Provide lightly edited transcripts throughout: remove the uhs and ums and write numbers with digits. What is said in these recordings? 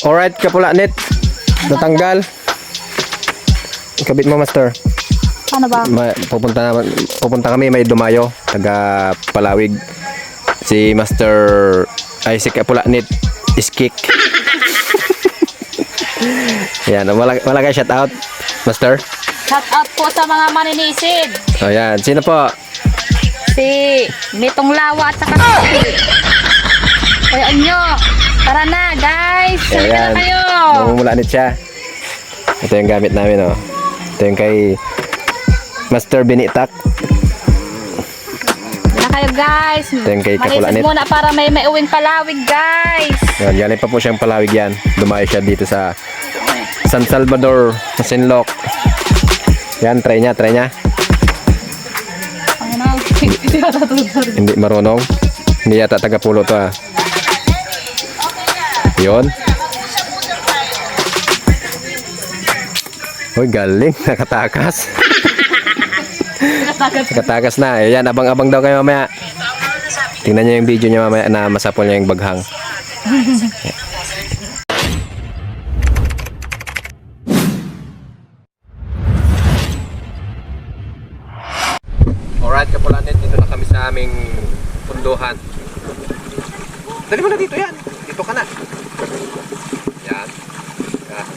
Alright, Kapulanit. Natanggal. Kabit mo, master. Ano ba? Pupunta kami, may dumayo. Taga Palawig. Si Master Isaac Kapulanit is kick. Yan, wala kayo shout out, Master. Shout out po sa mga maninisid. Ayan, sino po? Si Nitong Lawa at saka si Kaya nyo. Tara na guys. Salika na kayo. Mamumulanit siya. Ito yung gamit namin, oh. Ito yung kay Master Binitak. Na kayo guys. Ito yung kay Kapulanit. Manisid muna para may uwing Palawig guys. Yan, galing pa po siyang Palawig yan. Dumayo siya dito sa San Salvador, Sinloc. Yan, try niya. Ano? Hindi marunong. Hindi yata taga-pulo to, ah. Yun. Uy, galing. Nakatakas. Nakatakas na. Ayan, abang-abang daw kayo mamaya. Tingnan niyo yung video niya mamaya na masapol niya yung baghang. Alright, Kapulanit. Dito na kami sa aming punduhan. Dali mo na dito yan. Dito ka na. Yan.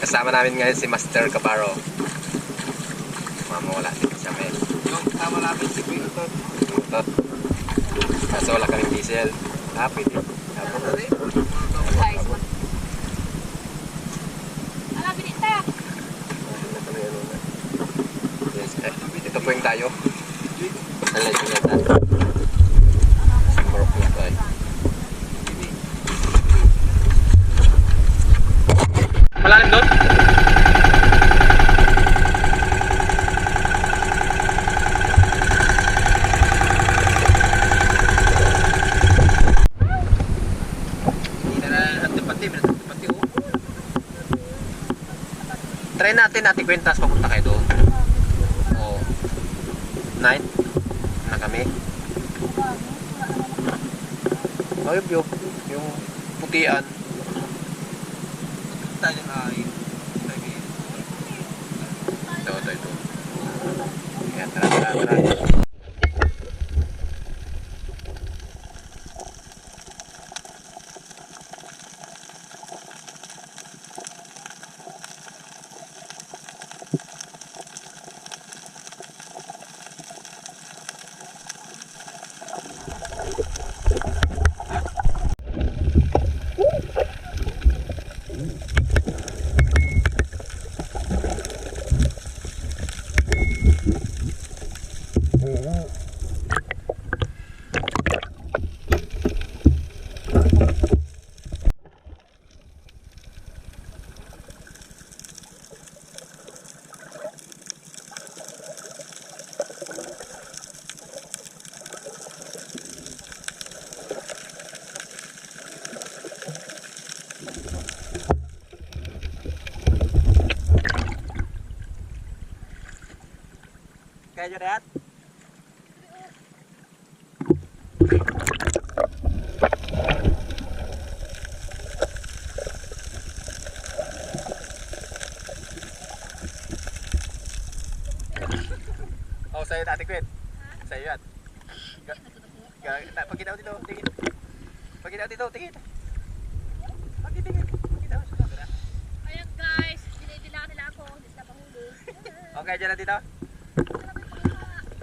Kasama namin ngayon si Master Cabaro. Mamawala dito siya may. Yung kasama namin si Quintot. Kaso wala kaming diesel. Pwede. Yes, ito po yung tayo. Alay ko yata. Marok na tayo. Malalim doon? Try natin Ate Quintas, papunta kayo doon. Oo. 9 na kami. Ayun yung putian. Tayo na ay ito. Ayan, tara. Kaya Dad? Oh, sa'yo Ate Quinn. Sa'yo yan. Pagkitaw dito, tingin. Tingin. Ayan guys, binibila nila ako. Hindi sila mahuli. Okay, dyan na dito.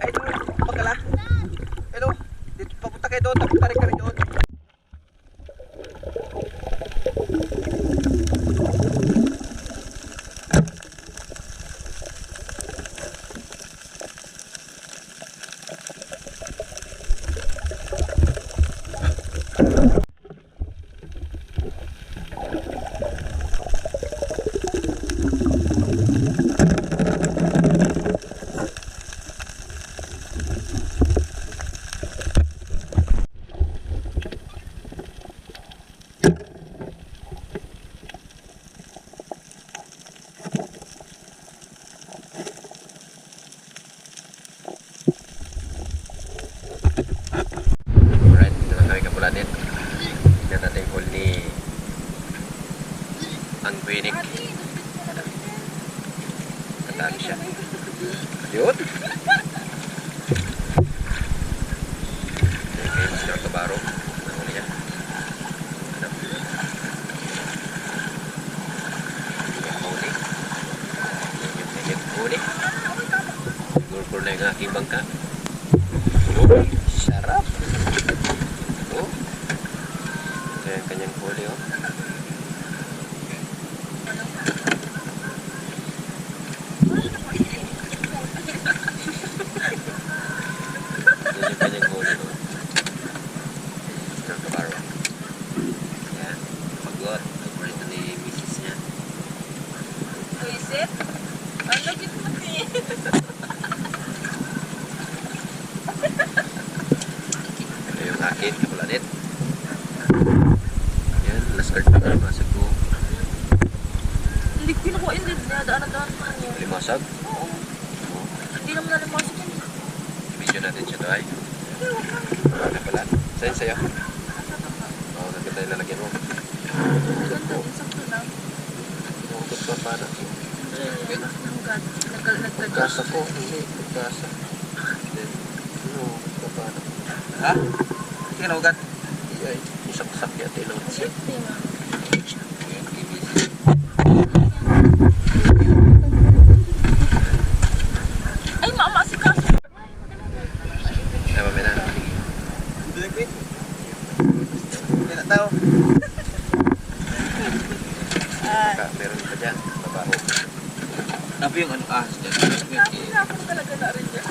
Ay, doon. Pagkala. Hello. Dito, papunta kayo doon. Papunta rin kami doon. ang binik. Katali siya. Yun. Okay, Mr. Kabaro. Nahuli yan. Ano? Yung huli. Siguro na yung aking bangka. Oh, sarap. Oh. Ito yung kanyang huli, oh. Yan yung kanyang huli, oh. Mr. Kabaro. Yan. Pagod. Paborito ni Mrs. niya. Visit? Ano gitu mati? Ito yung akin, kapulanit. Yan, last card na masag ko. Hindi ko kinukuha din. Daan-daan pa niya. Limasag. Oo. Hindi naman nalimasok yun. Video natin siya to ay. Ano pala? Sa'yo sa'yo? Oo, naganda yung lalagyan mo. Ganda din sakto lang. Hugot pa paano? Nanggat. Nagkagas. Nagkasa ko. Hindi, nagkasa. Then, hugot pa paano? Ha? Hindi ka nahugat? Ay, isak-sak yan. Tilaw. Safety nga. Yan, KBC. Ay, mama si ka. Ay, mamaya na. Hindi na tao. Meron pa dyan. Babaho. Apa yung ano ahas dyan? Ako talaga na rin dyan.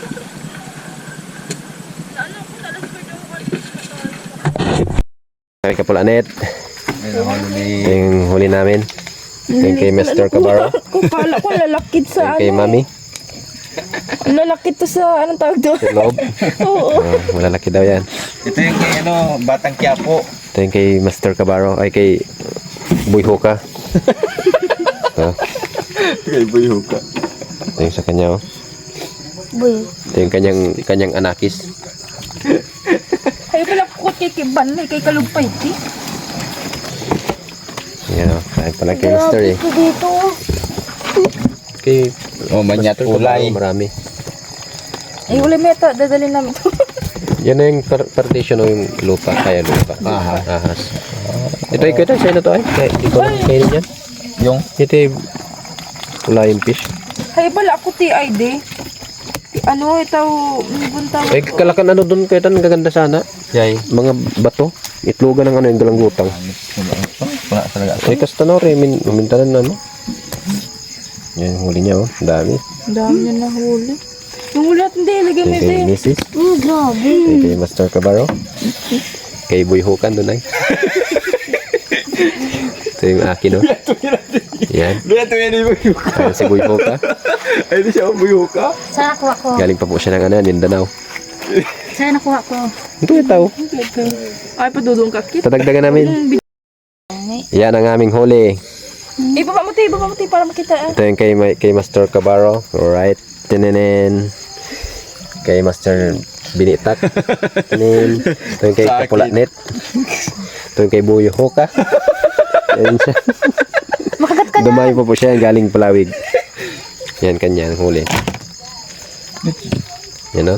Ano ko nalas ko yung Kami kapulanit. Ayun ang halo ni... Ito yung huli namin. Ito yung kay Mr. Kabaro. Kala ko lalakit Ito sa yung kay Mami. lalakit to sa anong tawag doon? Sa loob. Oo. Malalaki daw yan. Ito yung kay ano, Batang Quiapo. Ito yung kay Mr. Kabaro. Ay kay Boy Hoka. Ito. Kay Buyuka. Ito yung sa kanya. Oh. Boy. Ito yung kanyang anakis. Ay pala ko kay Kiban kay Kalugpay ti. Yan o. Kaya pala kay Mr. eh. Ko dito. Kay Oh, manyat Mr. kulay. Kabaro, marami. Ay uli meta dadalhin namin to. Yan na yung partition o yung lupa. Kaya lupa. Ahas. Ahas. Ito sa'yo na to ay. Kaya ikaw na kainin yan. Yung Ito yung kulay yung fish. Ay pala ako ti ID. Ano itaw bunta. Ay kalakan ano doon kaya tan gaganda sana. yay. Mga bato. Itlogan ng ano yung galangutang. Wala talaga. Ay kastanore. Mintanan na ano. Yan yung huli niya oh. Ang dami. Dami niya na huli. Yung ulat hindi lagay mo Ito kay ito. Mrs. Grabe. Ito kay Master Kabaro. Kay Boy Hokan doon ay. Ito yung akin oh. Yan. Luya to yan yung Buyuka. Ayan si Boy Hoka. Ay, di siya ang Buyuka. Saan nakuha ko? Galing pa po siya ng ano, Mindanao. Saan nakuha ko? Ito yung tao. Ay padudong kakit. Tatagdagan namin. Yan ang aming huli. Ibaba mo ti para makita. Ito yung kay Master Kabaro. Alright. Tininin. Kay Master Binitak. Tinin. Ito yung kay Sa akin. Kapulanit. Ito yung kay Boy Hoka. Yan siya. Makagat ka na. Dumayo pa po siya galing Palawig. Yan kanya ang huli. Yan o.